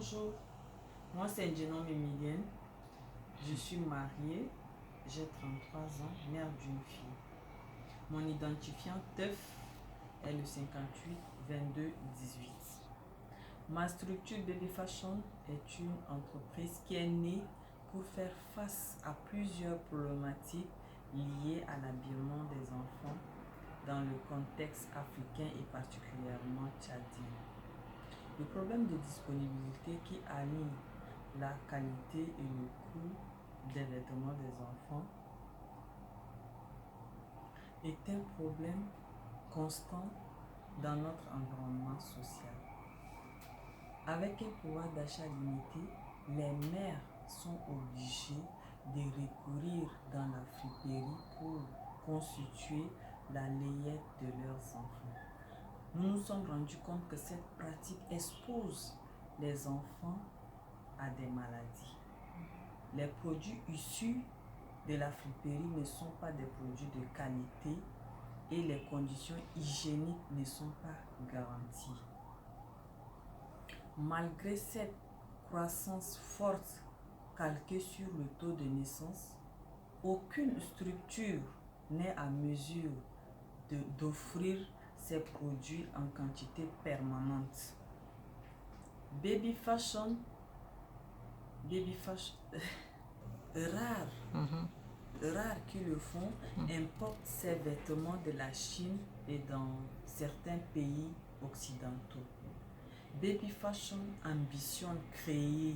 Bonjour, moi c'est Njenom Emilienne, je suis mariée, j'ai 33 ans, mère d'une fille. Mon identifiant TEF est le 58 22 18. Ma structure Baby Fashion est une entreprise qui est née pour faire face à plusieurs problématiques liées à l'habillement des enfants dans le contexte africain et particulièrement tchadien. Le problème de disponibilité qui allie la qualité et le coût des vêtements des enfants est un problème constant dans notre environnement social. Avec un pouvoir d'achat limité, les mères sont obligées de recourir dans la friperie pour constituer la layette de leurs enfants. Nous nous sommes rendus compte que cette pratique expose les enfants à des maladies. Les produits issus de la friperie ne sont pas des produits de qualité et les conditions hygiéniques ne sont pas garanties. Malgré cette croissance forte calquée sur le taux de naissance, aucune structure n'est à mesure d'offrir ces produits en quantité permanente. Baby fashion rares qui le font importent ces vêtements de la Chine et dans certains pays occidentaux. Baby Fashion ambitionne créer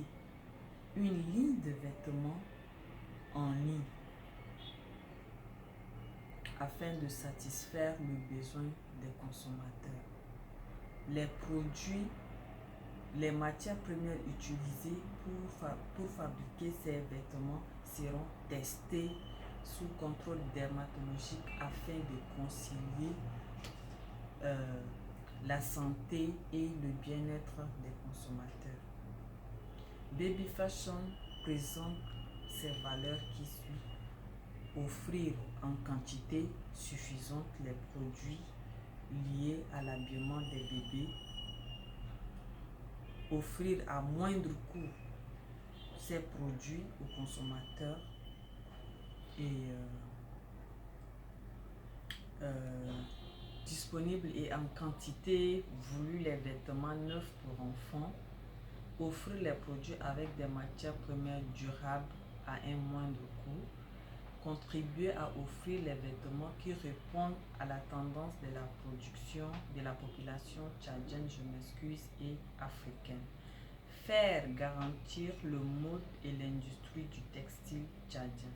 une ligne de vêtements en ligne afin de satisfaire le besoin des consommateurs. Les produits, les matières premières utilisées pour fabriquer ces vêtements seront testées sous contrôle dermatologique afin de concilier la santé et le bien-être des consommateurs. Baby Fashion présente ses valeurs qui suivent: offrir en quantité suffisante les produits liés à l'habillement des bébés, offrir à moindre coût ces produits aux consommateurs et disponibles et en quantité voulue les vêtements neufs pour enfants, offrir les produits avec des matières premières durables à un moindre coût, contribuer à offrir les vêtements qui répondent à la tendance de la production de la population tchadienne, et africaine, faire garantir le mode et l'industrie du textile tchadien.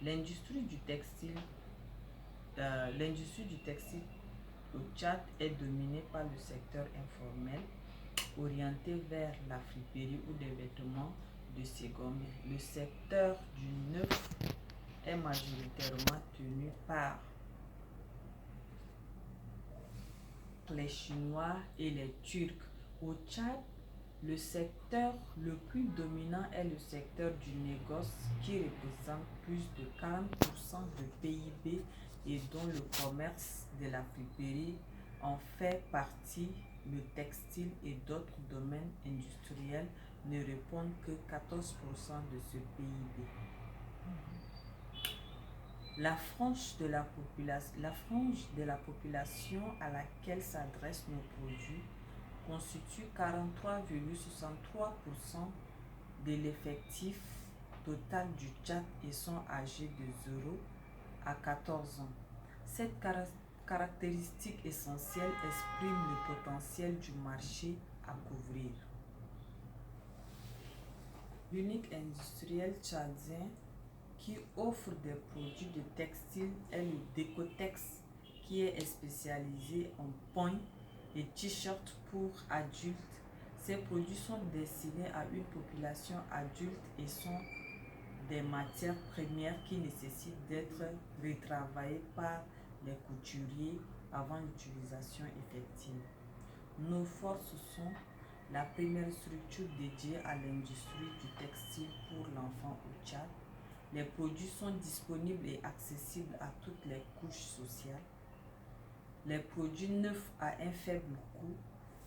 L'industrie du textile au Tchad est dominée par le secteur informel, orienté vers la friperie ou des vêtements de seconde. Le secteur du neuf est majoritairement tenu par les Chinois et les Turcs. Au Tchad, le secteur le plus dominant est le secteur du négoce qui représente plus de 40% de PIB et dont le commerce de la friperie en fait partie. Le textile et d'autres domaines industriels ne répondent que 14% de ce PIB. La frange de la population à laquelle s'adressent nos produits constitue 43,63% de l'effectif total du Tchad et sont âgés de 0 à 14 ans. Cette caractéristique essentielle exprime le potentiel du marché à couvrir. L'unique industriel tchadien qui offre des produits de textile est le Decotex, qui est spécialisé en points et t-shirts pour adultes. Ces produits sont destinés à une population adulte et sont des matières premières qui nécessitent d'être retravaillées par les couturiers avant l'utilisation effective. Nos forces sont la première structure dédiée à l'industrie du textile pour l'enfant au Tchad. Les produits sont disponibles et accessibles à toutes les couches sociales. Les produits neufs à un faible coût,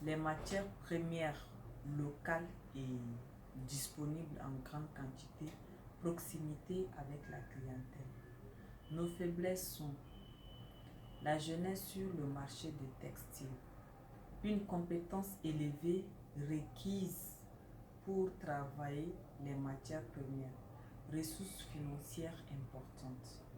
les matières premières locales et disponible en grande quantité, proximité avec la clientèle. Nos faiblesses sont la jeunesse sur le marché des textiles, une compétence élevée requise pour travailler les matières premières, ressources financières importantes.